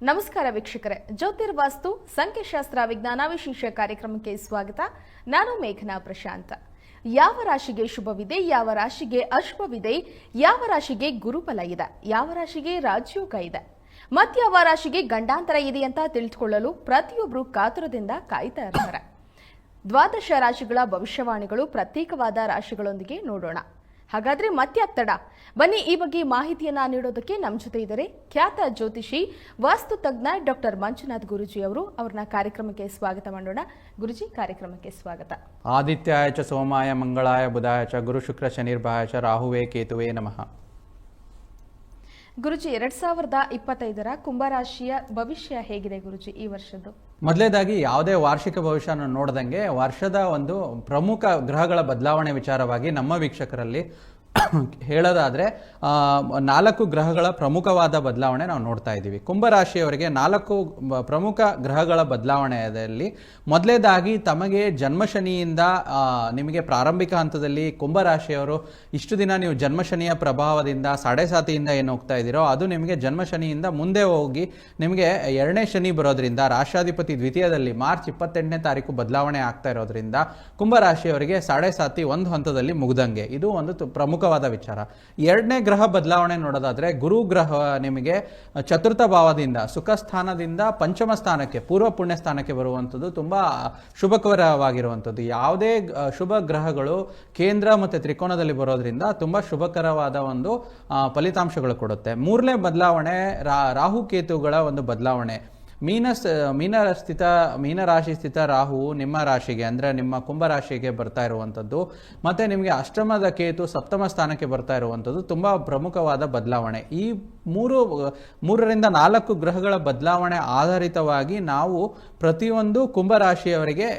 ನಮಸ್ಕಾರ ವೀಕ್ಷಕರೇ, ಜ್ಯೋತಿರ್ವಾಸ್ತು ಸಂಖ್ಯಾಶಾಸ್ತ್ರ ವಿಜ್ಞಾನ ವಿಶೇಷ ಕಾರ್ಯಕ್ರಮಕ್ಕೆ ಸ್ವಾಗತ. ನಾನು ಮೇಘನಾ ಪ್ರಶಾಂತ. ಯಾವ ರಾಶಿಗೆ ಶುಭವಿದೆ, ಯಾವ ರಾಶಿಗೆ ಅಶುಭವಿದೆ, ಯಾವ ರಾಶಿಗೆ ಗುರುಬಲ ಇದೆ, ಯಾವ ರಾಶಿಗೆ ರಾಜಯೋಗ ಇದೆ, ಮತ್ಯಾವ ರಾಶಿಗೆ ಗಂಡಾಂತರ ಇದೆ ಅಂತ ತಿಳಿದುಕೊಳ್ಳಲು ಪ್ರತಿಯೊಬ್ಬರು ಕಾತುರದಿಂದ ಕಾಯ್ತಾ ಇರ್ತಾರೆ. ದ್ವಾದಶ ರಾಶಿಗಳ ಭವಿಷ್ಯವಾಣಿಗಳು ಪ್ರತ್ಯೇಕವಾದ ರಾಶಿಗಳೊಂದಿಗೆ ನೋಡೋಣ. ಹಾಗಾದ್ರೆ ಮತ್ಯಾಕ್ ತಡ? ಬನ್ನಿ ಈ ಬಗ್ಗೆ ಮಾಹಿತಿಯನ್ನ ನೀಡೋದಕ್ಕೆ ನಮ್ಮ ಜೊತೆ ಇದ್ದಾರೆ ಖ್ಯಾತ ಜ್ಯೋತಿಷಿ ವಾಸ್ತು ತಜ್ಞ ಡಾಕ್ಟರ್ ಮಂಜುನಾಥ್ ಗುರುಜಿ ಅವರು. ಅವ್ರನ್ನ ಕಾರ್ಯಕ್ರಮಕ್ಕೆ ಸ್ವಾಗತ ಮಾಡೋಣ. ಗುರುಜಿ, ಕಾರ್ಯಕ್ರಮಕ್ಕೆ ಸ್ವಾಗತ. ಆದಿತ್ಯಾಯ ಚ ಸೋಮಾಯ ಮಂಗಳಾಯ ಬುಧಾಯ ಚ ಗುರು ಶುಕ್ರ ಶನಿರ್ಭಾಯ ಚ ರಾಹುವೇ ಕೇತುವೇ ನಮಃ. ಗುರುಜಿ, 2025ರ ಕುಂಭರಾಶಿಯ ಭವಿಷ್ಯ ಹೇಗಿದೆ ಗುರುಜಿ ಈ ವರ್ಷದ್ದು? ಮೊದಲೇದಾಗಿ ಯಾವುದೇ ವಾರ್ಷಿಕ ಭವಿಷ್ಯನ ನೋಡ್ದಂಗೆ ವರ್ಷದ ಒಂದು ಪ್ರಮುಖ ಗ್ರಹಗಳ ಬದಲಾವಣೆ ವಿಚಾರವಾಗಿ ನಮ್ಮ ವೀಕ್ಷಕರಲ್ಲಿ ಹೇಳೋದಾದ್ರೆ 4 ಗ್ರಹಗಳ ಪ್ರಮುಖವಾದ ಬದಲಾವಣೆ ನಾವು ನೋಡ್ತಾ ಇದ್ದೀವಿ. ಕುಂಭರಾಶಿಯವರಿಗೆ 4 ಪ್ರಮುಖ ಗ್ರಹಗಳ ಬದಲಾವಣೆಯಲ್ಲಿ ಮೊದಲೇದಾಗಿ ತಮಗೆ ಜನ್ಮಶನಿಯಿಂದ ನಿಮಗೆ ಪ್ರಾರಂಭಿಕ ಹಂತದಲ್ಲಿ ಕುಂಭರಾಶಿಯವರು ಇಷ್ಟು ದಿನ ನೀವು ಜನ್ಮಶನಿಯ ಪ್ರಭಾವದಿಂದ ಸಾಡೆಸಾತಿಯಿಂದ ಏನು ಹೋಗ್ತಾ ಇದ್ದೀರೋ ಅದು ನಿಮಗೆ ಜನ್ಮಶನಿಯಿಂದ ಮುಂದೆ ಹೋಗಿ ನಿಮಗೆ 2ನೇ ಶನಿ ಬರೋದ್ರಿಂದ ರಾಷ್ಟ್ರಾಧಿಪತಿ ದ್ವಿತೀಯದಲ್ಲಿ ಮಾರ್ಚ್ 28ನೇ ತಾರೀಕು ಬದಲಾವಣೆ ಆಗ್ತಾ ಇರೋದ್ರಿಂದ ಕುಂಭರಾಶಿಯವರಿಗೆ ಸಾಡೆಸಾತಿ ಒಂದು ಹಂತದಲ್ಲಿ ಮುಗ್ದಂಗೆ. ಇದು ಒಂದು ಪ್ರಮುಖವಾದ ವಿಚಾರ. 2ನೇ ಗ್ರಹ ಬದಲಾವಣೆ ನೋಡೋದಾದ್ರೆ ಗುರು ಗ್ರಹ ನಿಮಗೆ ಚತುರ್ಥ ಭಾವದಿಂದ ಸುಖ ಸ್ಥಾನದಿಂದ ಪಂಚಮ ಸ್ಥಾನಕ್ಕೆ ಪೂರ್ವ ಪುಣ್ಯ ಸ್ಥಾನಕ್ಕೆ ಬರುವಂಥದ್ದು ತುಂಬಾ ಶುಭಕರವಾಗಿರುವಂಥದ್ದು. ಯಾವುದೇ ಶುಭ ಗ್ರಹಗಳು ಕೇಂದ್ರ ಮತ್ತು ತ್ರಿಕೋನದಲ್ಲಿ ಬರೋದ್ರಿಂದ ತುಂಬಾ ಶುಭಕರವಾದ ಒಂದು ಫಲಿತಾಂಶಗಳು ಕೊಡುತ್ತೆ. 3ನೇ ಬದಲಾವಣೆ ರಾಹು ಕೇತುಗಳ ಒಂದು ಬದಲಾವಣೆ. ಮೀನರಾಶಿ ಸ್ಥಿತ ರಾಹು ನಿಮ್ಮ ರಾಶಿಗೆ ಅಂದ್ರೆ ನಿಮ್ಮ ಕುಂಭರಾಶಿಗೆ ಬರ್ತಾ ಇರುವಂಥದ್ದು, ಮತ್ತೆ ನಿಮಗೆ ಅಷ್ಟಮದ ಕೇತು ಸಪ್ತಮ ಸ್ಥಾನಕ್ಕೆ ಬರ್ತಾ ಇರುವಂಥದ್ದು ತುಂಬಾ ಪ್ರಮುಖವಾದ ಬದಲಾವಣೆ. ಈ 3ರಿಂದ 4 ಗ್ರಹಗಳ ಬದಲಾವಣೆ ಆಧಾರಿತವಾಗಿ ನಾವು ಪ್ರತಿಯೊಂದು ಕುಂಭರಾಶಿಯವರಿಗೆ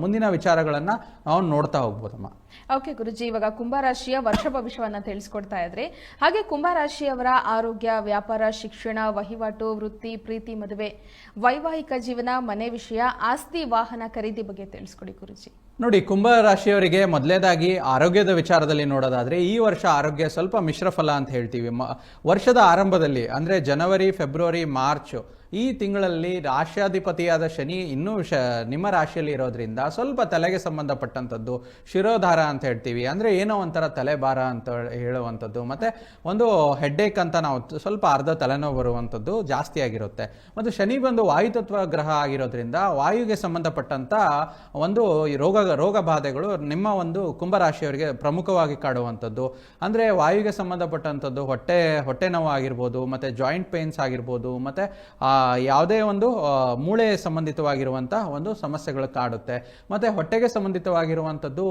ಮುಂದಿನ ವಿಚಾರಗಳನ್ನ ನಾವು ನೋಡ್ತಾ ಹೋಗ್ಬೋದಮ್ಮ. ಓಕೆ ಗುರುಜಿ, ಇವಾಗ ಕುಂಭರಾಶಿಯ ವರ್ಷ ಭವಿಷ್ಯವನ್ನ ತಿಳಿಸ್ಕೊಡ್ತಾ ಇದ್ರಿ. ಹಾಗೆ ಕುಂಭರಾಶಿಯವರ ಆರೋಗ್ಯ, ವ್ಯಾಪಾರ, ಶಿಕ್ಷಣ, ವಹಿವಾಟು, ವೃತ್ತಿ, ಪ್ರೀತಿ, ಮದುವೆ, ವೈವಾಹಿಕ ಜೀವನ, ಮನೆ ವಿಷಯ, ಆಸ್ತಿ, ವಾಹನ ಖರೀದಿ ಬಗ್ಗೆ ತಿಳಿಸ್ಕೊಡಿ ಗುರುಜಿ. ನೋಡಿ, ಕುಂಭರಾಶಿಯವರಿಗೆ ಮೊದಲೇದಾಗಿ ಆರೋಗ್ಯದ ವಿಚಾರದಲ್ಲಿ ನೋಡೋದಾದ್ರೆ ಈ ವರ್ಷ ಆರೋಗ್ಯ ಸ್ವಲ್ಪ ಮಿಶ್ರ ಫಲ ಅಂತ ಹೇಳ್ತೀವಿ. ವರ್ಷದ ಆರಂಭದಲ್ಲಿ ಅಂದ್ರೆ ಜನವರಿ, ಫೆಬ್ರವರಿ, ಮಾರ್ಚ್ ಈ ತಿಂಗಳಲ್ಲಿ ರಾಷ್ಟ್ರಾಧಿಪತಿಯಾದ ಶನಿ ಇನ್ನೂ ನಿಮ್ಮ ರಾಶಿಯಲ್ಲಿ ಇರೋದ್ರಿಂದ ಸ್ವಲ್ಪ ತಲೆಗೆ ಸಂಬಂಧಪಟ್ಟಂಥದ್ದು ಶಿರೋಧಾರ ಅಂತ ಹೇಳ್ತೀವಿ, ಅಂದ್ರೆ ಏನೋ ಒಂಥರ ತಲೆಭಾರ ಅಂತ ಹೇಳುವಂಥದ್ದು, ಮತ್ತೆ ಒಂದು ಹೆಡ್ಡೇಕ್ ಅಂತ ನಾವು ಸ್ವಲ್ಪ ಅರ್ಧ ತಲೆನೋವು ಬರುವಂಥದ್ದು ಜಾಸ್ತಿ ಆಗಿರುತ್ತೆ. ಮತ್ತು ಶನಿ ಬಂದು ವಾಯುತತ್ವ ಗ್ರಹ ಆಗಿರೋದ್ರಿಂದ ವಾಯುಗೆ ಸಂಬಂಧಪಟ್ಟಂತ ಒಂದು ರೋಗ ಬಾಧೆಗಳು ನಿಮ್ಮ ಒಂದು ಕುಂಭರಾಶಿಯವರಿಗೆ ಪ್ರಮುಖವಾಗಿ ಕಾಡುವಂಥದ್ದು. ಅಂದ್ರೆ ವಾಯುಗೆ ಸಂಬಂಧಪಟ್ಟಂಥದ್ದು ಹೊಟ್ಟೆ ನೋವು ಆಗಿರ್ಬೋದು, ಮತ್ತೆ ಜಾಯಿಂಟ್ ಪೇನ್ಸ್ ಆಗಿರ್ಬೋದು, ಮತ್ತೆ ಯಾವುದೇ ಒಂದು ಮೂಳೆ ಸಂಬಂಧಿತವಾಗಿರುವಂತಹ ಒಂದು ಸಮಸ್ಯೆಗಳು ಕಾಡುತ್ತೆ. ಮತ್ತೆ ಹೊಟ್ಟೆಗೆ ಸಂಬಂಧಿತವಾಗಿರುವಂಥದ್ದು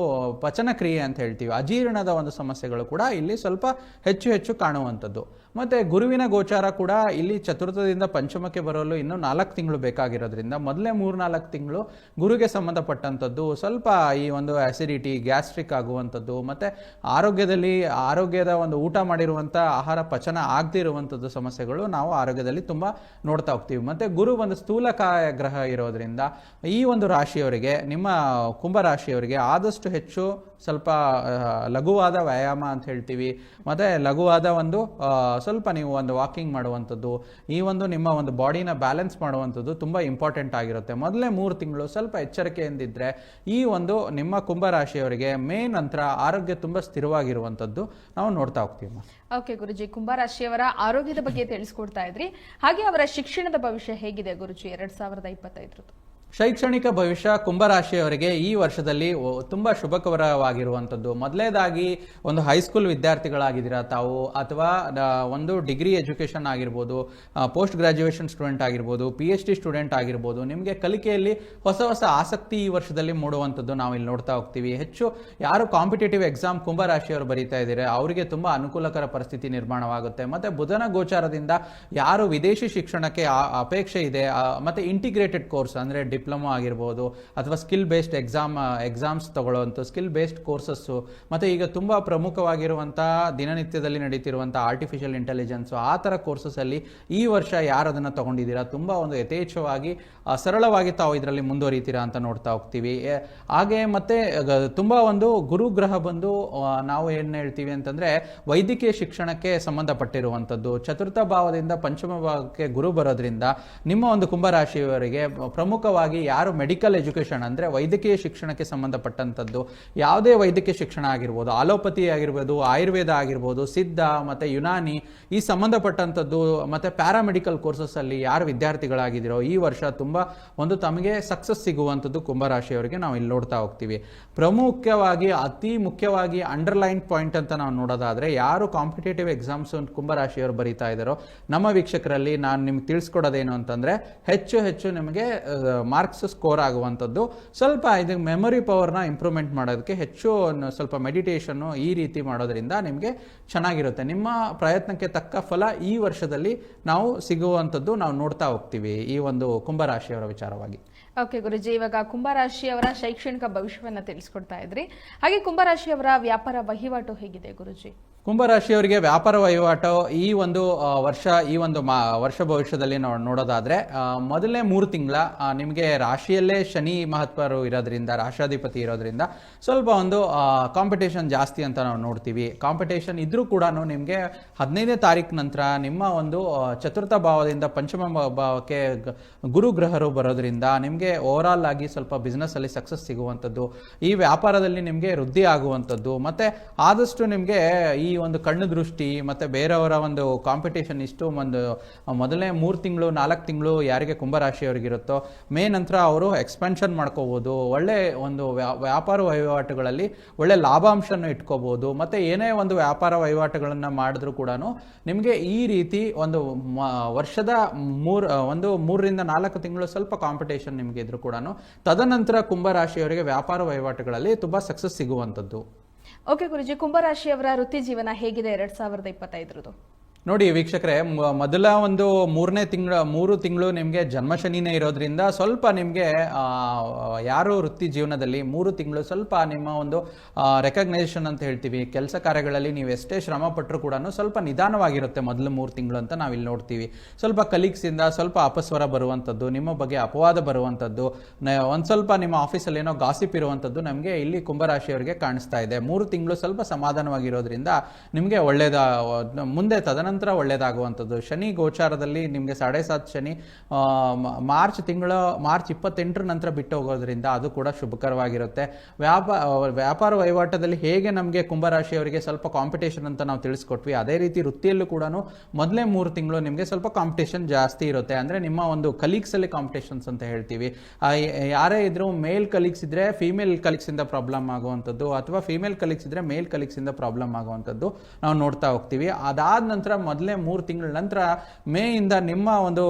ಪಚನ ಕ್ರಿಯೆ ಅಂತ ಹೇಳ್ತೀವಿ, ಅಜೀರ್ಣದ ಒಂದು ಸಮಸ್ಯೆಗಳು ಕೂಡ ಇಲ್ಲಿ ಸ್ವಲ್ಪ ಹೆಚ್ಚು ಕಾಣುವಂಥದ್ದು. ಮತ್ತೆ ಗುರುವಿನ ಗೋಚಾರ ಕೂಡ ಇಲ್ಲಿ ಚತುರ್ಥದಿಂದ ಪಂಚಮಕ್ಕೆ ಬರಲು ಇನ್ನೂ 4 ತಿಂಗಳು ಬೇಕಾಗಿರೋದ್ರಿಂದ ಮೊದಲೇ 3-4 ತಿಂಗಳು ಗುರುಗೆ ಸಂಬಂಧಪಟ್ಟಂಥದ್ದು ಸ್ವಲ್ಪ ಈ ಒಂದು ಅಸಿಡಿಟಿ, ಗ್ಯಾಸ್ಟ್ರಿಕ್ ಆಗುವಂಥದ್ದು, ಮತ್ತೆ ಆರೋಗ್ಯದ ಒಂದು ಊಟ ಮಾಡಿರುವಂಥ ಆಹಾರ ಪಚನ ಆಗದೇ ಇರುವಂಥದ್ದು ಸಮಸ್ಯೆಗಳು ನಾವು ಆರೋಗ್ಯದಲ್ಲಿ ತುಂಬಾ ನೋಡ್ತಾ ಹೋಗ್ತೀವಿ. ಮತ್ತೆ ಗುರು ಒಂದು ಸ್ಥೂಲಕಾಯ ಗ್ರಹ ಇರೋದ್ರಿಂದ ಈ ಒಂದು ರಾಶಿಯವರಿಗೆ, ನಿಮ್ಮ ಕುಂಭರಾಶಿಯವರಿಗೆ ಆದಷ್ಟು ಹೆಚ್ಚು ಸ್ವಲ್ಪ ಲಘುವಾದ ವ್ಯಾಯಾಮ ಅಂತ ಹೇಳ್ತೀವಿ, ಮತ್ತೆ ಲಘುವಾದ ಒಂದು ಸ್ವಲ್ಪ ನೀವು ಒಂದು ವಾಕಿಂಗ್ ಮಾಡುವಂಥದ್ದು, ಈ ಒಂದು ನಿಮ್ಮ ಒಂದು ಬಾಡಿನ ಬ್ಯಾಲೆನ್ಸ್ ಮಾಡುವಂಥದ್ದು ತುಂಬಾ ಇಂಪಾರ್ಟೆಂಟ್ ಆಗಿರುತ್ತೆ. ಮೊದಲೇ 3 ತಿಂಗಳು ಸ್ವಲ್ಪ ಎಚ್ಚರಿಕೆಯಿಂದಿದ್ರೆ ಈ ಒಂದು ನಿಮ್ಮ ಕುಂಭರಾಶಿಯವರಿಗೆ ಮೇ ನಂತರ ಆರೋಗ್ಯ ತುಂಬಾ ಸ್ಥಿರವಾಗಿರುವಂಥದ್ದು ನಾವು ನೋಡ್ತಾ ಹೋಗ್ತೀವಿ. ಓಕೆ ಗುರುಜಿ, ಕುಂಭರಾಶಿಯವರ ಆರೋಗ್ಯದ ಬಗ್ಗೆ ತಿಳಿಸ್ಕೊಡ್ತಾ ಇದ್ರಿ. ಹಾಗೆ ಅವರ ಶಿಕ್ಷಣದ ಭವಿಷ್ಯ ಹೇಗಿದೆ ಗುರುಜಿ 2025? ಶೈಕ್ಷಣಿಕ ಭವಿಷ್ಯ ಕುಂಭರಾಶಿಯವರಿಗೆ ಈ ವರ್ಷದಲ್ಲಿ ತುಂಬಾ ಶುಭಕರವಾಗಿರುವಂಥದ್ದು. ಮೊದಲೇದಾಗಿ ಒಂದು ಹೈಸ್ಕೂಲ್ ವಿದ್ಯಾರ್ಥಿಗಳಾಗಿದ್ದೀರಾ ತಾವು, ಅಥವಾ ಒಂದು ಡಿಗ್ರಿ ಎಜುಕೇಶನ್ ಆಗಿರ್ಬೋದು, ಪೋಸ್ಟ್ ಗ್ರಾಜ್ಯುಯೇಷನ್ ಸ್ಟೂಡೆಂಟ್ ಆಗಿರ್ಬೋದು, PhD ಸ್ಟೂಡೆಂಟ್ ಆಗಿರ್ಬೋದು, ನಿಮಗೆ ಕಲಿಕೆಯಲ್ಲಿ ಹೊಸ ಆಸಕ್ತಿ ಈ ವರ್ಷದಲ್ಲಿ ಮೂಡುವಂಥದ್ದು ನಾವು ಇಲ್ಲಿ ನೋಡ್ತಾ ಹೋಗ್ತೀವಿ. ಹೆಚ್ಚು ಯಾರು ಕಾಂಪಿಟೇಟಿವ್ ಎಕ್ಸಾಮ್ ಕುಂಭರಾಶಿಯವರು ಬರೀತಾ ಇದ್ದಾರೆ ಅವರಿಗೆ ತುಂಬಾ ಅನುಕೂಲಕರ ಪರಿಸ್ಥಿತಿ ನಿರ್ಮಾಣವಾಗುತ್ತೆ. ಮತ್ತೆ ಬುಧನ ಗೋಚಾರದಿಂದ ಯಾರು ವಿದೇಶಿ ಶಿಕ್ಷಣಕ್ಕೆ ಅಪೇಕ್ಷೆ ಇದೆ, ಮತ್ತೆ ಇಂಟಿಗ್ರೇಟೆಡ್ ಕೋರ್ಸ್ ಅಂದ್ರೆ ಡಿಪ್ಲೊಮಾ ಆಗಿರ್ಬೋದು, ಅಥವಾ ಸ್ಕಿಲ್ ಬೇಸ್ಡ್ ಎಕ್ಸಾಮ್ಸ್ ತಗೊಳ್ಳೋವಂಥ ಸ್ಕಿಲ್ ಬೇಸ್ಡ್ ಕೋರ್ಸಸ್ಸು, ಮತ್ತು ಈಗ ತುಂಬ ಪ್ರಮುಖವಾಗಿರುವಂಥ ದಿನನಿತ್ಯದಲ್ಲಿ ನಡೀತಿರುವಂಥ ಆರ್ಟಿಫಿಷಿಯಲ್ ಇಂಟೆಲಿಜೆನ್ಸು, ಆ ಥರ ಕೋರ್ಸಸ್ಸಲ್ಲಿ ಈ ವರ್ಷ ಯಾರು ಅದನ್ನು ತೊಗೊಂಡಿದ್ದೀರಾ, ತುಂಬ ಒಂದು ಯಥೇಚ್ಛವಾಗಿ ಸರಳವಾಗಿ ತಾವು ಇದರಲ್ಲಿ ಮುಂದುವರಿತೀರಾ ಅಂತ ನೋಡ್ತಾ ಹೋಗ್ತೀವಿ. ಹಾಗೆ ಮತ್ತೆ ತುಂಬ ಒಂದು ಗುರುಗ್ರಹ ಬಂದು ನಾವು ಏನು ಹೇಳ್ತೀವಿ ಅಂತಂದರೆ ವೈದ್ಯಕೀಯ ಶಿಕ್ಷಣಕ್ಕೆ ಸಂಬಂಧಪಟ್ಟಿರುವಂಥದ್ದು. ಚತುರ್ಥ ಭಾವದಿಂದ ಪಂಚಮ ಭಾವಕ್ಕೆ ಗುರು ಬರೋದ್ರಿಂದ ನಿಮ್ಮ ಒಂದು ಕುಂಭರಾಶಿಯವರಿಗೆ ಪ್ರಮುಖವಾಗಿ ಯಾರು ಮೆಡಿಕಲ್ ಎಜುಕೇಷನ್ ಅಂದರೆ ವೈದ್ಯಕೀಯ ಶಿಕ್ಷಣಕ್ಕೆ ಸಂಬಂಧಪಟ್ಟಂಥದ್ದು, ಯಾವುದೇ ವೈದ್ಯಕೀಯ ಶಿಕ್ಷಣ ಆಗಿರ್ಬೋದು, ಆಲೋಪತಿ ಆಗಿರ್ಬೋದು, ಆಯುರ್ವೇದ ಆಗಿರ್ಬೋದು, ಸಿದ್ಧ ಮತ್ತು ಯುನಾನಿ ಈ ಸಂಬಂಧಪಟ್ಟಂಥದ್ದು, ಮತ್ತು ಪ್ಯಾರಾಮೆಡಿಕಲ್ ಕೋರ್ಸಸ್ಸಲ್ಲಿ ಯಾರು ವಿದ್ಯಾರ್ಥಿಗಳಾಗಿದ್ದೀರೋ ಈ ವರ್ಷ ತುಂಬ ಒಂದು ತಮಗೆ ಸಕ್ಸಸ್ ಸಿಗುವಂಥದ್ದು ಕುಂಭರಾಶಿಯವರಿಗೆ ನಾವು ಇಲ್ಲಿ ನೋಡ್ತಾ ಹೋಗ್ತೀವಿ. ಪ್ರಮುಖವಾಗಿ ಅತಿ ಮುಖ್ಯವಾಗಿ ಅಂಡರ್ಲೈನ್ ಪಾಯಿಂಟ್ ಅಂತ ನಾವು ನೋಡೋದಾದರೆ, ಯಾರು ಕಾಂಪಿಟೇಟಿವ್ ಎಕ್ಸಾಮ್ಸ್ ಕುಂಭರಾಶಿಯವರು ಬರೀತಾ ಇದ್ದಾರೋ ನಮ್ಮ ವೀಕ್ಷಕರಲ್ಲಿ ನಾನು ನಿಮ್ಗೆ ತಿಳಿಸ್ಕೊಡೋದೇನು ಅಂತಂದರೆ, ಹೆಚ್ಚು ನಿಮಗೆ ಮಾರ್ಕ್ಸ್ ಸ್ಕೋರ್ ಆಗುವಂಥದ್ದು, ಸ್ವಲ್ಪ ಇದು ಮೆಮೊರಿ ಪವರ್ನ ಇಂಪ್ರೂವ್ಮೆಂಟ್ ಮಾಡೋದಕ್ಕೆ ಹೆಚ್ಚು ಸ್ವಲ್ಪ ಮೆಡಿಟೇಷನ್ನು ಈ ರೀತಿ ಮಾಡೋದ್ರಿಂದ ನಿಮಗೆ ಚೆನ್ನಾಗಿರುತ್ತೆ. ನಿಮ್ಮ ಪ್ರಯತ್ನಕ್ಕೆ ತಕ್ಕ ಫಲ ಈ ವರ್ಷದಲ್ಲಿ ನಾವು ಸಿಗುವಂಥದ್ದು ನಾವು ನೋಡ್ತಾ ಹೋಗ್ತೀವಿ ಈ ಒಂದು ಕುಂಭರಾಶಿಯವರ ವಿಚಾರವಾಗಿ. ಓಕೆ ಗುರುಜಿ, ಇವಾಗ ಕುಂಭರಾಶಿಯವರ ಶೈಕ್ಷಣಿಕ ಭವಿಷ್ಯವನ್ನ ತಿಳಿಸ್ಕೊಡ್ತಾ ಇದ್ರಿ. ಹಾಗೆ ಕುಂಭರಾಶಿಯವರ ವ್ಯಾಪಾರ ವಹಿವಾಟು ಹೇಗಿದೆ ಗುರುಜಿ? ಕುಂಭರಾಶಿಯವರಿಗೆ ವ್ಯಾಪಾರ ವಹಿವಾಟು ಈ ಒಂದು ವರ್ಷ ಭವಿಷ್ಯದಲ್ಲಿ ನೋಡೋದಾದ್ರೆ, ಮೊದಲನೇ 3 ತಿಂಗಳ ನಿಮಗೆ ರಾಶಿಯಲ್ಲೇ ಶನಿ ಮಹತ್ವರು ಇರೋದ್ರಿಂದ, ರಾಷ್ಟ್ರಾಧಿಪತಿ ಇರೋದ್ರಿಂದ ಸ್ವಲ್ಪ ಒಂದು ಕಾಂಪಿಟೇಷನ್ ಜಾಸ್ತಿ ಅಂತ ನಾವು ನೋಡ್ತೀವಿ. ಕಾಂಪಿಟೇಷನ್ ಇದ್ರೂ ಕೂಡ ನಿಮಗೆ 15ನೇ ತಾರೀಕು ನಂತರ ನಿಮ್ಮ ಒಂದು ಚತುರ್ಥ ಭಾವದಿಂದ ಪಂಚಮ ಭಾವಕ್ಕೆ ಗುರುಗ್ರಹರು ಬರೋದ್ರಿಂದ ನಿಮಗೆ ಓವರ್ ಆಲ್ ಆಗಿ ಸ್ವಲ್ಪ ಬಿಸ್ನೆಸ್ ಅಲ್ಲಿ ಸಕ್ಸಸ್ ಸಿಗುವಂಥದ್ದು, ಈ ವ್ಯಾಪಾರದಲ್ಲಿ ನಿಮಗೆ ವೃದ್ಧಿ ಆಗುವಂಥದ್ದು, ಮತ್ತೆ ಆದಷ್ಟು ನಿಮಗೆ ಈ ಒಂದು ಕಣ್ಣು ದೃಷ್ಟಿ ಮತ್ತೆ ಬೇರೆಯವರ ಒಂದು ಕಾಂಪಿಟೇಷನ್ ಇಷ್ಟು ಒಂದು ಮೊದಲನೇ 3 ತಿಂಗಳು 4 ತಿಂಗಳು ಯಾರಿಗೆ ಕುಂಭರಾಶಿಯವರಿಗಿರುತ್ತೋ ಮೇ ನಂತರ ಅವರು ಎಕ್ಸ್ಪೆನ್ಷನ್ ಮಾಡ್ಕೋಬಹುದು. ಒಳ್ಳೆ ಒಂದು ವ್ಯಾಪಾರ ವಹಿವಾಟುಗಳಲ್ಲಿ ಒಳ್ಳೆ ಲಾಭಾಂಶನ ಇಟ್ಕೋಬಹುದು. ಮತ್ತೆ ಏನೇ ಒಂದು ವ್ಯಾಪಾರ ವಹಿವಾಟುಗಳನ್ನ ಮಾಡಿದ್ರು ಕೂಡ ನಿಮಗೆ ಈ ರೀತಿ ಒಂದು ವರ್ಷದ 3 ರಿಂದ 4 ತಿಂಗಳು ಸ್ವಲ್ಪ ಕಾಂಪಿಟೇಷನ್ ನಿಮಗೆ ಇದ್ರು ಕೂಡ ತದನಂತರ ಕುಂಭರಾಶಿಯವರಿಗೆ ವ್ಯಾಪಾರ ವಹಿವಾಟುಗಳಲ್ಲಿ ತುಂಬಾ ಸಕ್ಸಸ್ ಸಿಗುವಂಥದ್ದು. ಓಕೆ ಗುರುಜಿ, ಕುಂಭರಾಶಿಯವರ ವೃತ್ತಿ ಜೀವನ ಹೇಗಿದೆ 2025? ನೋಡಿ ವೀಕ್ಷಕರೇ, ಮೊದಲ ಒಂದು 3 ತಿಂಗಳು ನಿಮಗೆ ಜನ್ಮಶನಿನೇ ಇರೋದ್ರಿಂದ ಸ್ವಲ್ಪ ನಿಮಗೆ ಯಾರು ವೃತ್ತಿ ಜೀವನದಲ್ಲಿ 3 ತಿಂಗಳು ಸ್ವಲ್ಪ ನಿಮ್ಮ ಒಂದು ರೆಕಗ್ನೈಸೇಷನ್ ಅಂತ ಹೇಳ್ತೀವಿ, ಕೆಲಸ ಕಾರ್ಯಗಳಲ್ಲಿ ನೀವು ಎಷ್ಟೇ ಶ್ರಮ ಪಟ್ಟರು ಕೂಡ ಸ್ವಲ್ಪ ನಿಧಾನವಾಗಿರುತ್ತೆ ಮೊದಲು 3 ತಿಂಗಳು ಅಂತ ನಾವಿಲ್ಲಿ ನೋಡ್ತೀವಿ. ಸ್ವಲ್ಪ ಕಲೀಗ್ಸಿಂದ ಸ್ವಲ್ಪ ಅಪಸ್ವರ ಬರುವಂಥದ್ದು, ನಿಮ್ಮ ಬಗ್ಗೆ ಅಪವಾದ ಬರುವಂಥದ್ದು, ಒಂದು ಸ್ವಲ್ಪ ನಿಮ್ಮ ಆಫೀಸಲ್ಲಿ ಏನೋ ಗಾಸಿಪ್ ಇರುವಂಥದ್ದು ನಮಗೆ ಇಲ್ಲಿ ಕುಂಭರಾಶಿಯವರಿಗೆ ಕಾಣಿಸ್ತಾ ಇದೆ. 3 ತಿಂಗಳು ಸ್ವಲ್ಪ ಸಮಾಧಾನವಾಗಿರೋದ್ರಿಂದ ನಿಮಗೆ ಮುಂದೆ ತದನಂತರ ಒಳ್ಳೇದಾಗುವಂಥದ್ದು. ಶನಿ ಗೋಚಾರದಲ್ಲಿ ನಿಮಗೆ 7.5 ಶನಿ ಮಾರ್ಚ್ 28 ನಂತರ ಬಿಟ್ಟು ಹೋಗೋದ್ರಿಂದ ಅದು ಕೂಡ ಶುಭಕರವಾಗಿರುತ್ತೆ. ವ್ಯಾಪಾರ ವಹಿವಾಟದಲ್ಲಿ ಹೇಗೆ ನಮಗೆ ಕುಂಭರಾಶಿಯವರಿಗೆ ಸ್ವಲ್ಪ ಕಾಂಪಿಟೇಷನ್ ಅಂತ ನಾವು ತಿಳಿಸ್ಕೊಟ್ವಿ, ಅದೇ ರೀತಿ ವೃತ್ತಿಯಲ್ಲೂ ಕೂಡ ಮೊದಲೇ 3 ತಿಂಗಳು ನಿಮಗೆ ಸ್ವಲ್ಪ ಕಾಂಪಿಟೇಷನ್ ಜಾಸ್ತಿ ಇರುತ್ತೆ. ಅಂದರೆ ನಿಮ್ಮ ಒಂದು ಕಲೀಗ್ಸ್ ಅಲ್ಲಿ ಕಾಂಪಿಟೇಷನ್ಸ್ ಅಂತ ಹೇಳ್ತೀವಿ. ಯಾರೇ ಇದ್ರು ಮೇಲ್ ಕಲೀಗ್ಸ್ ಇದ್ರೆ ಫೀಮೇಲ್ ಕಲೀಗ್ಸ್ ಇಂದ ಪ್ರಾಬ್ಲಮ್ ಆಗುವಂಥದ್ದು, ಅಥವಾ ಫೀಮೇಲ್ ಕಲೀಗ್ಸ್ ಇದ್ರೆ ಮೇಲ್ ಕಲೀಗ್ಸ್ ಇಂದ ಪ್ರಾಬ್ಲಮ್ ಆಗುವಂಥದ್ದು ನಾವು ನೋಡ್ತಾ ಹೋಗ್ತೀವಿ. ಅದಾದ ನಂತರ ಮೊದಲೇ 3 ತಿಂಗಳ ನಂತರ ಮೇ ಇಂದ ನಿಮ್ಮ ಒಂದು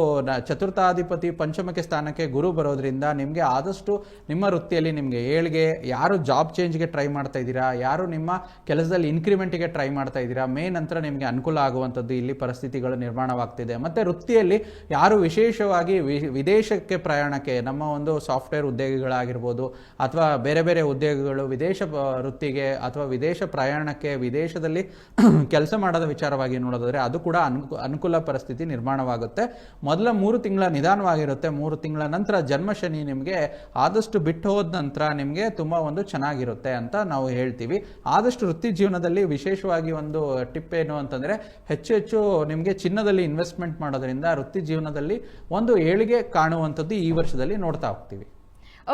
ಚತುರ್ಥಾಧಿಪತಿ ಪಂಚಮಕ್ಕೆ ಸ್ಥಾನಕ್ಕೆ ಗುರು ಬರೋದ್ರಿಂದ ನಿಮಗೆ ಆದಷ್ಟು ನಿಮ್ಮ ವೃತ್ತಿಯಲ್ಲಿ ನಿಮಗೆ ಏಳ್ಗೆ, ಯಾರು ಜಾಬ್ ಚೇಂಜ್ಗೆ ಟ್ರೈ ಮಾಡ್ತಾ ಇದ್ದೀರಾ, ಯಾರು ನಿಮ್ಮ ಕೆಲಸದಲ್ಲಿ ಇನ್ಕ್ರಿಮೆಂಟ್ಗೆ ಟ್ರೈ ಮಾಡ್ತಾ ಇದ್ದೀರಾ, ಮೇ ನಂತರ ನಿಮಗೆ ಅನುಕೂಲ ಆಗುವಂಥದ್ದು ಇಲ್ಲಿ ಪರಿಸ್ಥಿತಿಗಳು ನಿರ್ಮಾಣವಾಗ್ತಿದೆ. ಮತ್ತೆ ವೃತ್ತಿಯಲ್ಲಿ ಯಾರು ವಿಶೇಷವಾಗಿ ವಿದೇಶಕ್ಕೆ ಪ್ರಯಾಣಕ್ಕೆ, ನಮ್ಮ ಒಂದು ಸಾಫ್ಟ್ವೇರ್ ಉದ್ಯೋಗಿಗಳಾಗಿರ್ಬೋದು ಅಥವಾ ಬೇರೆ ಬೇರೆ ಉದ್ಯೋಗಿಗಳು ವಿದೇಶ ವೃತ್ತಿಗೆ ಅಥವಾ ವಿದೇಶ ಪ್ರಯಾಣಕ್ಕೆ, ವಿದೇಶದಲ್ಲಿ ಕೆಲಸ ಮಾಡೋದ ವಿಚಾರವಾಗಿ ನೋಡೋದಾದ್ರೆ ಅದು ಕೂಡ ಅನುಕೂಲ ಪರಿಸ್ಥಿತಿ ನಿರ್ಮಾಣವಾಗುತ್ತೆ. ಮೊದಲ 3 ತಿಂಗಳ ನಿಧಾನವಾಗಿರುತ್ತೆ. 3 ತಿಂಗಳ ನಂತರ ಜನ್ಮಶನಿ ನಿಮಗೆ ಆದಷ್ಟು ಬಿಟ್ಟು ಹೋದ ನಂತರ ನಿಮಗೆ ತುಂಬಾ ಒಂದು ಚೆನ್ನಾಗಿರುತ್ತೆ ಅಂತ ನಾವು ಹೇಳ್ತೀವಿ. ಆದಷ್ಟು ವೃತ್ತಿ ಜೀವನದಲ್ಲಿ ವಿಶೇಷವಾಗಿ ಒಂದು ಟಿಪ್ ಏನು ಅಂತಂದ್ರೆ, ಹೆಚ್ಚು ನಿಮಗೆ ಚಿನ್ನದಲ್ಲಿ ಇನ್ವೆಸ್ಟ್ಮೆಂಟ್ ಮಾಡೋದ್ರಿಂದ ವೃತ್ತಿ ಜೀವನದಲ್ಲಿ ಒಂದು ಏಳಿಗೆ ಕಾಣುವಂಥದ್ದು ಈ ವರ್ಷದಲ್ಲಿ ನೋಡ್ತಾ ಹೋಗ್ತೀವಿ.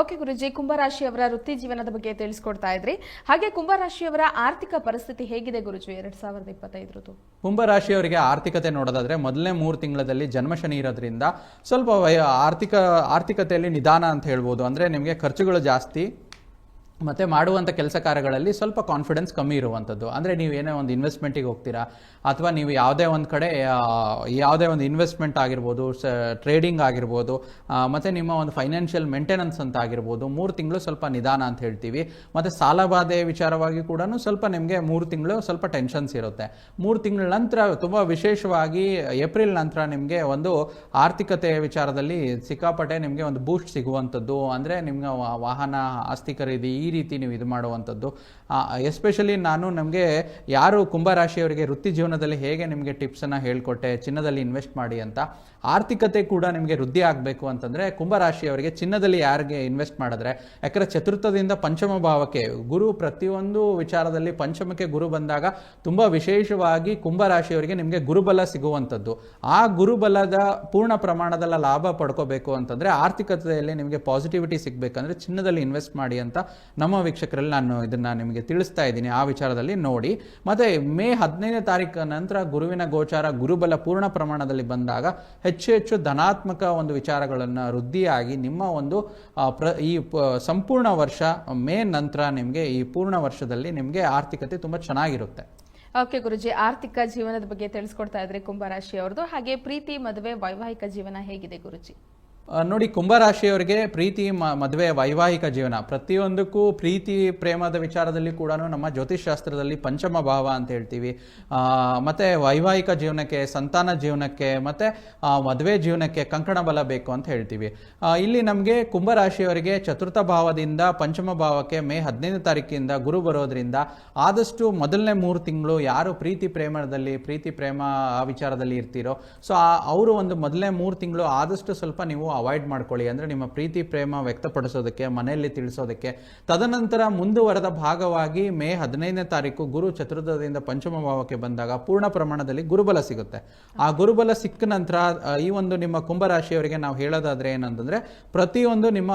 ಓಕೆ ಗುರುಜಿ, ಕುಂಭರಾಶಿಯವರ ವೃತ್ತಿ ಜೀವನದ ಬಗ್ಗೆ ತಿಳಿಸ್ಕೊಡ್ತಾ ಇದ್ರಿ. ಹಾಗೆ ಕುಂಭರಾಶಿಯವರ ಆರ್ಥಿಕ ಪರಿಸ್ಥಿತಿ ಹೇಗಿದೆ ಗುರುಜಿ 2025? ಕುಂಭರಾಶಿಯವರಿಗೆ ಆರ್ಥಿಕತೆ ನೋಡೋದಾದ್ರೆ ಮೊದಲನೇ 3 ತಿಂಗಳಲ್ಲಿ ಜನ್ಮಶನಿ ಇರೋದ್ರಿಂದ ಸ್ವಲ್ಪ ಆರ್ಥಿಕತೆಯಲ್ಲಿ ನಿಧಾನ ಅಂತ ಹೇಳ್ಬೋದು. ಅಂದ್ರೆ ನಿಮಗೆ ಖರ್ಚುಗಳು ಜಾಸ್ತಿ, ಮತ್ತು ಮಾಡುವಂಥ ಕೆಲಸ ಕಾರ್ಯಗಳಲ್ಲಿ ಸ್ವಲ್ಪ ಕಾನ್ಫಿಡೆನ್ಸ್ ಕಮ್ಮಿ ಇರುವಂಥದ್ದು. ಅಂದರೆ ನೀವು ಏನೋ ಒಂದು ಇನ್ವೆಸ್ಟ್ಮೆಂಟಿಗೆ ಹೋಗ್ತೀರಾ ಅಥವಾ ನೀವು ಯಾವುದೇ ಒಂದು ಕಡೆ ಯಾವುದೇ ಒಂದು ಇನ್ವೆಸ್ಟ್ಮೆಂಟ್ ಆಗಿರ್ಬೋದು, ಟ್ರೇಡಿಂಗ್ ಆಗಿರ್ಬೋದು, ಮತ್ತು ನಿಮ್ಮ ಒಂದು ಫೈನಾನ್ಷಿಯಲ್ ಮೇಂಟೆನೆನ್ಸ್ ಅಂತ ಆಗಿರ್ಬೋದು, 3 ತಿಂಗಳು ಸ್ವಲ್ಪ ನಿಧಾನ ಅಂತ ಹೇಳ್ತೀವಿ. ಮತ್ತು ಸಾಲಬಾಧೆ ವಿಚಾರವಾಗಿ ಕೂಡ ಸ್ವಲ್ಪ ನಿಮಗೆ 3 ತಿಂಗಳು ಸ್ವಲ್ಪ ಟೆನ್ಷನ್ಸ್ ಇರುತ್ತೆ. 3 ತಿಂಗಳ ನಂತರ ತುಂಬ ವಿಶೇಷವಾಗಿ ಏಪ್ರಿಲ್ ನಂತರ ನಿಮಗೆ ಒಂದು ಆರ್ಥಿಕತೆ ವಿಚಾರದಲ್ಲಿ ಸಿಕ್ಕಾಪಟ್ಟೆ ನಿಮಗೆ ಒಂದು ಬೂಸ್ಟ್ ಸಿಗುವಂಥದ್ದು. ಅಂದರೆ ನಿಮ್ಗೆ ವಾಹನ, ಆಸ್ತಿ ಖರೀದಿ ಈ ರೀತಿ ನೀವು ಇದು ಮಾಡುವಂಥದ್ದು. ಎಸ್ಪೆಷಲಿ ನಾನು ನಮಗೆ ಯಾರು ಕುಂಭರಾಶಿಯವರಿಗೆ ವೃತ್ತಿ ಜೀವನದಲ್ಲಿ ಹೇಗೆ ನಿಮಗೆ ಟಿಪ್ಸನ್ನು ಹೇಳ್ಕೊಟ್ಟೆ, ಚಿನ್ನದಲ್ಲಿ ಇನ್ವೆಸ್ಟ್ ಮಾಡಿ ಅಂತ. ಆರ್ಥಿಕತೆ ಕೂಡ ನಿಮಗೆ ವೃದ್ಧಿ ಆಗಬೇಕು ಅಂತಂದರೆ ಕುಂಭರಾಶಿಯವರಿಗೆ ಚಿನ್ನದಲ್ಲಿ ಯಾರಿಗೆ ಇನ್ವೆಸ್ಟ್ ಮಾಡಿದ್ರೆ, ಯಾಕಂದರೆ ಚತುರ್ಥದಿಂದ ಪಂಚಮ ಭಾವಕ್ಕೆ ಗುರು ಪ್ರತಿಯೊಂದು ವಿಚಾರದಲ್ಲಿ ಪಂಚಮಕ್ಕೆ ಗುರು ಬಂದಾಗ ತುಂಬ ವಿಶೇಷವಾಗಿ ಕುಂಭರಾಶಿಯವರಿಗೆ ನಿಮಗೆ ಗುರುಬಲ ಸಿಗುವಂಥದ್ದು. ಆ ಗುರುಬಲದ ಪೂರ್ಣ ಪ್ರಮಾಣದ ಲಾಭ ಪಡ್ಕೋಬೇಕು ಅಂತಂದರೆ ಆರ್ಥಿಕತೆಯಲ್ಲಿ ನಿಮಗೆ ಪಾಸಿಟಿವಿಟಿ ಸಿಗಬೇಕಂದ್ರೆ ಚಿನ್ನದಲ್ಲಿ ಇನ್ವೆಸ್ಟ್ ಮಾಡಿ ಅಂತ ನಮ್ಮ ವೀಕ್ಷಕರಲ್ಲಿ ನಾನು ಇದನ್ನು ನಿಮಗೆ ತಿಳಿಸ್ತಾ ಇದ್ದೀನಿ. ಆ ವಿಚಾರದಲ್ಲಿ ನೋಡಿ. ಮತ್ತು ಮೇ 15ನೇ ತಾರೀಕು ನಂತರ ಗುರುವಿನ ಗೋಚಾರ ಗುರುಬಲ ಪೂರ್ಣ ಪ್ರಮಾಣದಲ್ಲಿ ಬಂದಾಗ ಹೆಚ್ಚು ಧನಾತ್ಮಕ ಒಂದು ವಿಚಾರಗಳನ್ನು ವೃದ್ಧಿಯಾಗಿ ನಿಮ್ಮ ಒಂದು ಸಂಪೂರ್ಣ ವರ್ಷ ಮೇ ನಂತರ ನಿಮಗೆ ಈ ಪೂರ್ಣ ವರ್ಷದಲ್ಲಿ ನಿಮಗೆ ಆರ್ಥಿಕತೆ ತುಂಬ ಚೆನ್ನಾಗಿರುತ್ತೆ. ಓಕೆ ಗುರುಜಿ, ಆರ್ಥಿಕ ಜೀವನದ ಬಗ್ಗೆ ತಿಳಿಸ್ಕೊಡ್ತಾ ಇದ್ರಿ ಕುಂಭರಾಶಿಯವರದು. ಹಾಗೆ ಪ್ರೀತಿ, ಮದುವೆ, ವೈವಾಹಿಕ ಜೀವನ ಹೇಗಿದೆ ಗುರುಜಿ? ನೋಡಿ, ಕುಂಭರಾಶಿಯವರಿಗೆ ಪ್ರೀತಿ, ಮದುವೆ, ವೈವಾಹಿಕ ಜೀವನ ಪ್ರತಿಯೊಂದಕ್ಕೂ ಪ್ರೀತಿ ಪ್ರೇಮದ ವಿಚಾರದಲ್ಲಿ ಕೂಡ ನಮ್ಮ ಜ್ಯೋತಿಷ್ ಶಾಸ್ತ್ರದಲ್ಲಿ ಪಂಚಮ ಭಾವ ಅಂತ ಹೇಳ್ತೀವಿ. ಮತ್ತು ವೈವಾಹಿಕ ಜೀವನಕ್ಕೆ, ಸಂತಾನ ಜೀವನಕ್ಕೆ ಮತ್ತು ಮದುವೆ ಜೀವನಕ್ಕೆ ಕಂಕಣ ಬಲ ಬೇಕು ಅಂತ ಹೇಳ್ತೀವಿ. ಇಲ್ಲಿ ನಮಗೆ ಕುಂಭರಾಶಿಯವರಿಗೆ ಚತುರ್ಥ ಭಾವದಿಂದ ಪಂಚಮ ಭಾವಕ್ಕೆ ಮೇ 15ನೇ ತಾರೀಕಿಂದ ಗುರು ಬರೋದ್ರಿಂದ ಆದಷ್ಟು ಮೊದಲನೇ 3 ತಿಂಗಳು ಯಾರು ಪ್ರೀತಿ ಪ್ರೇಮ ಆ ವಿಚಾರದಲ್ಲಿ ಇರ್ತೀರೋ, ಸೊ ಅವರು ಒಂದು ಮೊದಲನೇ 3 ತಿಂಗಳು ಆದಷ್ಟು ಸ್ವಲ್ಪ ನೀವು ಅವಾಯ್ಡ್ ಮಾಡ್ಕೊಳ್ಳಿ. ಅಂದರೆ ನಿಮ್ಮ ಪ್ರೀತಿ ಪ್ರೇಮ ವ್ಯಕ್ತಪಡಿಸೋದಕ್ಕೆ, ಮನೆಯಲ್ಲಿ ತಿಳಿಸೋದಕ್ಕೆ. ತದನಂತರ ಮುಂದುವರೆದ ಭಾಗವಾಗಿ ಮೇ 15ನೇ ತಾರೀಕು ಗುರು ಚತುರ್ಥದಿಂದ ಪಂಚಮ ಭಾವಕ್ಕೆ ಬಂದಾಗ ಪೂರ್ಣ ಪ್ರಮಾಣದಲ್ಲಿ ಗುರುಬಲ ಸಿಗುತ್ತೆ. ಆ ಗುರುಬಲ ಸಿಕ್ಕ ನಂತರ ಈ ಒಂದು ನಿಮ್ಮ ಕುಂಭರಾಶಿಯವರಿಗೆ ನಾವು ಹೇಳೋದಾದ್ರೆ ಏನಂತಂದ್ರೆ, ಪ್ರತಿಯೊಂದು ನಿಮ್ಮ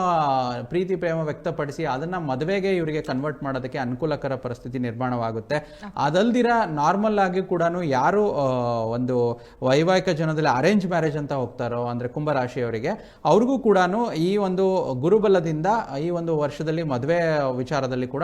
ಪ್ರೀತಿ ಪ್ರೇಮ ವ್ಯಕ್ತಪಡಿಸಿ ಅದನ್ನ ಮದುವೆಗೆ ಇವರಿಗೆ ಕನ್ವರ್ಟ್ ಮಾಡೋದಕ್ಕೆ ಅನುಕೂಲಕರ ಪರಿಸ್ಥಿತಿ ನಿರ್ಮಾಣವಾಗುತ್ತೆ. ಅದಲ್ದಿರ ನಾರ್ಮಲ್ ಆಗಿ ಕೂಡ ಯಾರು ಒಂದು ವೈವಾಹಿಕ ಜೀವನದಲ್ಲಿ ಅರೇಂಜ್ ಮ್ಯಾರೇಜ್ ಅಂತ ಹೋಗ್ತಾರೋ, ಅಂದ್ರೆ ಕುಂಭರಾಶಿಯವರಿಗೆ, ಅವ್ರಿಗೂ ಕೂಡ ಈ ಒಂದು ಗುರುಬಲದಿಂದ ಈ ಒಂದು ವರ್ಷದಲ್ಲಿ ಮದುವೆ ವಿಚಾರದಲ್ಲಿ ಕೂಡ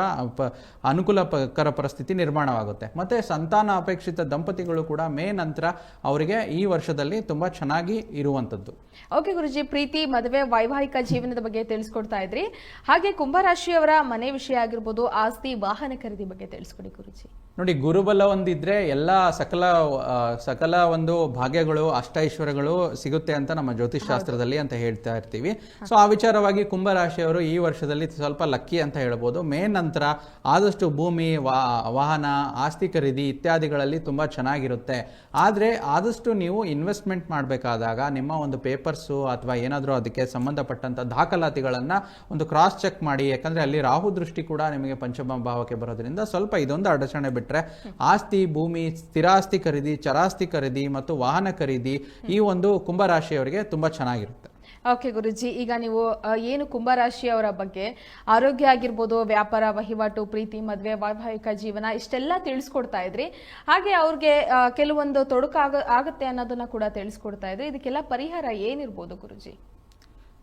ಅನುಕೂಲಕರ ಪರಿಸ್ಥಿತಿ ನಿರ್ಮಾಣವಾಗುತ್ತೆ. ಮತ್ತೆ ಸಂತಾನ ಅಪೇಕ್ಷಿತ ದಂಪತಿಗಳು ಕೂಡ ಮೇ ನಂತರ ಅವರಿಗೆ ಈ ವರ್ಷದಲ್ಲಿ ತುಂಬಾ ಚೆನ್ನಾಗಿ ಇರುವಂತದ್ದು. ಓಕೆ ಗುರುಜಿ, ಪ್ರೀತಿ, ಮದುವೆ, ವೈವಾಹಿಕ ಜೀವನದ ಬಗ್ಗೆ ತಿಳಿಸ್ಕೊಡ್ತಾ ಇದ್ರಿ. ಹಾಗೆ ಕುಂಭರಾಶಿಯವರ ಮನೆ ವಿಷಯ ಆಗಿರ್ಬೋದು, ಆಸ್ತಿ, ವಾಹನ ಖರೀದಿ ಬಗ್ಗೆ ತಿಳಿಸ್ಕೊಡಿ ಗುರುಜಿ. ನೋಡಿ, ಗುರುಬಲ ಒಂದಿದ್ರೆ ಎಲ್ಲ ಸಕಲ ಒಂದು ಭಾಗ್ಯಗಳು, ಅಷ್ಟೈಶ್ವರ್ಯಗಳು ಸಿಗುತ್ತೆ ಅಂತ ನಮ್ಮ ಜ್ಯೋತಿಷ್ ಶಾಸ್ತ್ರದಲ್ಲಿ ಅಂತ ಹೇಳ್ತಾ ಇರ್ತೀವಿ. ಸೊ ಆ ವಿಚಾರವಾಗಿ ಕುಂಭರಾಶಿಯವರು ಈ ವರ್ಷದಲ್ಲಿ ಸ್ವಲ್ಪ ಲಕ್ಕಿ ಅಂತ ಹೇಳ್ಬೋದು. ಮೇ ನಂತರ ಆದಷ್ಟು ಭೂಮಿ, ವಾಹನ, ಆಸ್ತಿ ಖರೀದಿ ಇತ್ಯಾದಿಗಳಲ್ಲಿ ತುಂಬಾ ಚೆನ್ನಾಗಿರುತ್ತೆ. ಆದರೆ ಆದಷ್ಟು ನೀವು ಇನ್ವೆಸ್ಟ್ಮೆಂಟ್ ಮಾಡಬೇಕಾದಾಗ ನಿಮ್ಮ ಒಂದು ಪೇಪರ್ಸು ಅಥವಾ ಏನಾದರೂ ಅದಕ್ಕೆ ಸಂಬಂಧಪಟ್ಟಂತ ದಾಖಲಾತಿಗಳನ್ನ ಒಂದು ಕ್ರಾಸ್ ಚೆಕ್ ಮಾಡಿ. ಯಾಕಂದ್ರೆ ಅಲ್ಲಿ ರಾಹು ದೃಷ್ಟಿ ಕೂಡ ನಿಮಗೆ ಪಂಚಮ ಭಾವಕ್ಕೆ ಬರೋದ್ರಿಂದ ಸ್ವಲ್ಪ ಇದೊಂದು ಅಡಚಣೆ ಬಿಟ್ರೆ ಆಸ್ತಿ, ಭೂಮಿ, ಸ್ಥಿರಾಸ್ತಿ ಖರೀದಿ, ಚರಾಸ್ತಿ ಖರೀದಿ ಮತ್ತು ವಾಹನ ಖರೀದಿ ಈ ಒಂದು ಕುಂಭರಾಶಿಯವರಿಗೆ ತುಂಬಾ ಚೆನ್ನಾಗಿರುತ್ತೆ. ಓಕೆ ಗುರುಜಿ, ಈಗ ನೀವು ಏನು ಕುಂಭರಾಶಿಯವರ ಬಗ್ಗೆ ಆರೋಗ್ಯ ಆಗಿರ್ಬೋದು, ವ್ಯಾಪಾರ, ವಹಿವಾಟು, ಪ್ರೀತಿ, ಮದುವೆ, ವೈವಾಹಿಕ ಜೀವನ ಇಷ್ಟೆಲ್ಲ ತಿಳಿಸ್ಕೊಡ್ತಾ ಇದ್ರಿ. ಹಾಗೆ ಅವ್ರಿಗೆ ಕೆಲವೊಂದು ತೊಡಕು ಆಗುತ್ತೆ ಅನ್ನೋದನ್ನ ಕೂಡ ತಿಳಿಸ್ಕೊಡ್ತಾ ಇದ್ರಿ. ಇದಕ್ಕೆಲ್ಲ ಪರಿಹಾರ ಏನಿರ್ಬೋದು ಗುರುಜಿ?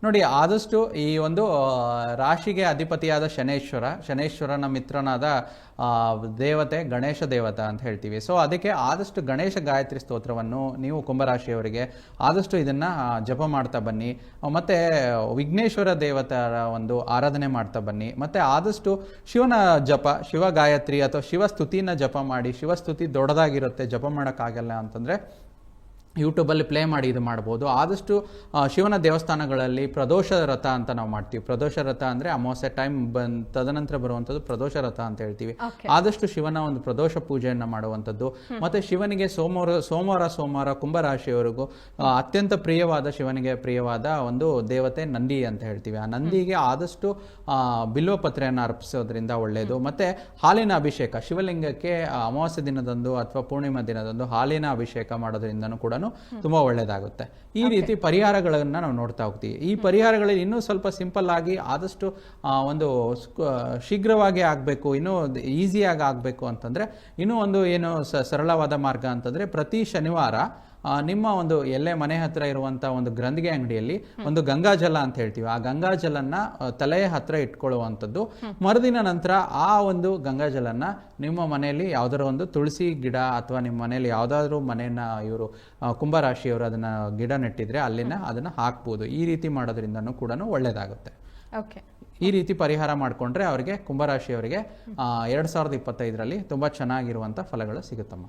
ನೋಡಿ, ಆದಷ್ಟು ಈ ಒಂದು ರಾಶಿಗೆ ಅಧಿಪತಿಯಾದ ಶನೇಶ್ವರನ ಮಿತ್ರನಾದ ದೇವತೆ ಗಣೇಶ ದೇವತಾ ಅಂತ ಹೇಳ್ತೀವಿ. ಸೊ ಅದಕ್ಕೆ ಆದಷ್ಟು ಗಣೇಶ ಗಾಯತ್ರಿ ಸ್ತೋತ್ರವನ್ನು ನೀವು ಕುಂಭರಾಶಿಯವರಿಗೆ ಆದಷ್ಟು ಇದನ್ನ ಜಪ ಮಾಡ್ತಾ ಬನ್ನಿ. ಮತ್ತೆ ವಿಘ್ನೇಶ್ವರ ದೇವತರ ಒಂದು ಆರಾಧನೆ ಮಾಡ್ತಾ ಬನ್ನಿ. ಮತ್ತೆ ಆದಷ್ಟು ಶಿವನ ಜಪ, ಶಿವ ಗಾಯತ್ರಿ ಅಥವಾ ಶಿವಸ್ತುತಿನ ಜಪ ಮಾಡಿ. ಶಿವಸ್ತುತಿ ದೊಡ್ಡದಾಗಿರುತ್ತೆ, ಜಪ ಮಾಡೋಕ್ಕಾಗಲ್ಲ ಅಂತಂದ್ರೆ ಯೂಟ್ಯೂಬಲ್ಲಿ ಪ್ಲೇ ಮಾಡಿ ಇದು ಮಾಡ್ಬೋದು. ಆದಷ್ಟು ಶಿವನ ದೇವಸ್ಥಾನಗಳಲ್ಲಿ ಪ್ರದೋಷ ರಥ ಅಂತ ನಾವು ಮಾಡ್ತೀವಿ. ಪ್ರದೋಷ ರಥ ಅಂದರೆ ಅಮಾವಾಸ್ಯೆ ಟೈಮ್ ತದನಂತರ ಬರುವಂಥದ್ದು ಪ್ರದೋಷ ರಥ ಅಂತ ಹೇಳ್ತೀವಿ. ಆದಷ್ಟು ಶಿವನ ಒಂದು ಪ್ರದೋಷ ಪೂಜೆಯನ್ನು ಮಾಡುವಂಥದ್ದು. ಮತ್ತೆ ಶಿವನಿಗೆ ಸೋಮವಾರ ಕುಂಭರಾಶಿಯವರೆಗೂ ಅತ್ಯಂತ ಶಿವನಿಗೆ ಪ್ರಿಯವಾದ ಒಂದು ದೇವತೆ ನಂದಿ ಅಂತ ಹೇಳ್ತೀವಿ. ಆ ನಂದಿಗೆ ಆದಷ್ಟು ಬಿಲ್ವಪತ್ರೆಯನ್ನು ಅರ್ಪಿಸೋದ್ರಿಂದ ಒಳ್ಳೆಯದು. ಮತ್ತೆ ಹಾಲಿನ ಅಭಿಷೇಕ, ಶಿವಲಿಂಗಕ್ಕೆ ಅಮಾವಾಸ್ಯೆ ದಿನದಂದು ಅಥವಾ ಪೂರ್ಣಿಮಾ ದಿನದಂದು ಹಾಲಿನ ಅಭಿಷೇಕ ಮಾಡೋದ್ರಿಂದನೂ ಕೂಡ ತುಂಬಾ ಒಳ್ಳೆಯದಾಗುತ್ತೆ. ಈ ರೀತಿ ಪರಿಹಾರಗಳನ್ನ ನಾವು ನೋಡ್ತಾ ಹೋಗ್ತೀವಿ. ಈ ಪರಿಹಾರಗಳಲ್ಲಿ ಇನ್ನೂ ಸ್ವಲ್ಪ ಸಿಂಪಲ್ ಆಗಿ ಆದಷ್ಟು ಒಂದು ಶೀಘ್ರವಾಗಿ ಆಗಬೇಕು, ಇನ್ನೂ ಈಸಿಯಾಗಿ ಆಗಬೇಕು ಅಂತಂದ್ರೆ ಇನ್ನೂ ಒಂದು ಏನು ಸರಳವಾದ ಮಾರ್ಗ ಅಂತಂದ್ರೆ, ಪ್ರತಿ ಶನಿವಾರ ನಿಮ್ಮ ಒಂದು ಎಲ್ಲೇ ಮನೆ ಹತ್ರ ಇರುವಂತ ಒಂದು ಗ್ರಂಥಿಗೆ ಅಂಗಡಿಯಲ್ಲಿ ಒಂದು ಗಂಗಾಜಲ ಅಂತ ಹೇಳ್ತೀವಿ, ಆ ಗಂಗಾಜಲನ್ನ ತಲೆಯ ಹತ್ರ ಇಟ್ಕೊಳ್ಳುವಂಥದ್ದು. ಮರುದಿನ ನಂತರ ಆ ಒಂದು ಗಂಗಾಜಲನ್ನ ನಿಮ್ಮ ಮನೆಯಲ್ಲಿ ಯಾವ್ದಾರ ಒಂದು ತುಳಸಿ ಗಿಡ ಅಥವಾ ನಿಮ್ಮ ಮನೆಯಲ್ಲಿ ಯಾವ್ದಾದ್ರು ಮನೆಯನ್ನ ಇವರು ಕುಂಭರಾಶಿಯವರು ಅದನ್ನ ಗಿಡ ನೆಟ್ಟಿದ್ರೆ ಅಲ್ಲಿನ ಅದನ್ನ ಹಾಕ್ಬೋದು. ಈ ರೀತಿ ಮಾಡೋದ್ರಿಂದನೂ ಕೂಡ ಒಳ್ಳೇದಾಗುತ್ತೆ. ಓಕೆ, ಈ ರೀತಿ ಪರಿಹಾರ ಮಾಡಿಕೊಂಡ್ರೆ ಅವರಿಗೆ ಕುಂಭರಾಶಿಯವರಿಗೆ 2025ರಲ್ಲಿ ತುಂಬಾ ಚೆನ್ನಾಗಿರುವಂತ ಫಲಗಳು ಸಿಗುತ್ತಮ್ಮ.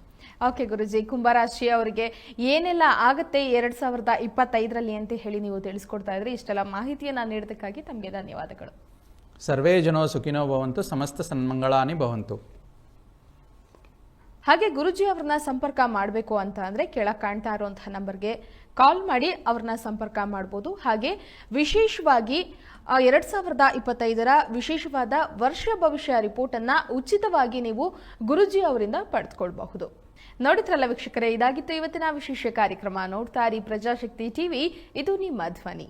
ಓಕೆ ಗುರುಜಿ, ಕುಂಭರಾಶಿ ಅವರಿಗೆ ಏನೆಲ್ಲ ಆಗುತ್ತೆ 2025ರಲ್ಲಿ ಅಂತ ಹೇಳಿ ನೀವು ತಿಳಿಸ್ಕೊಡ್ತಾ ಇದ್ರಿ. ಇಷ್ಟೆಲ್ಲ ಮಾಹಿತಿಯನ್ನ ನೀಡೋದಕ್ಕಾಗಿ ತಮಗೆ ಧನ್ಯವಾದಗಳು. ಸರ್ವೇ ಜನೋ ಸುಖಿನೋ ಭವಂತು, ಸಮಸ್ತ ಸನ್ಮಂಗಳಾನಿ ಭವಂತು. ಹಾಗೆ ಗುರುಜಿ ಅವ್ರನ್ನ ಸಂಪರ್ಕ ಮಾಡಬೇಕು ಅಂತ ಅಂದ್ರೆ ಕೆಳಗೆ ಕಾಣ್ತಾ ಇರುವಂತಹ ನಂಬರ್ಗೆ ಕಾಲ್ ಮಾಡಿ ಅವ್ರನ್ನ ಸಂಪರ್ಕ ಮಾಡಬಹುದು. ಹಾಗೆ ವಿಶೇಷವಾಗಿ 2025ರ ವಿಶೇಷವಾದ ವರ್ಷ ಭವಿಷ್ಯ ರಿಪೋರ್ಟ್ ಅನ್ನ ಉಚಿತವಾಗಿ ನೀವು ಗುರುಜಿ ಅವರಿಂದ ಪಡೆದುಕೊಳ್ಳಬಹುದು. ನೋಡಿದ್ರಲ್ಲ ವೀಕ್ಷಕರೇ, ಇದಾಗಿತ್ತು ಇವತ್ತಿನ ವಿಶೇಷ ಕಾರ್ಯಕ್ರಮ. ನೋಡ್ತಾ ಇರಿ ಪ್ರಜಾಶಕ್ತಿ ಟಿವಿ, ಇದು ನಿಮ್ಮ ಧ್ವನಿ.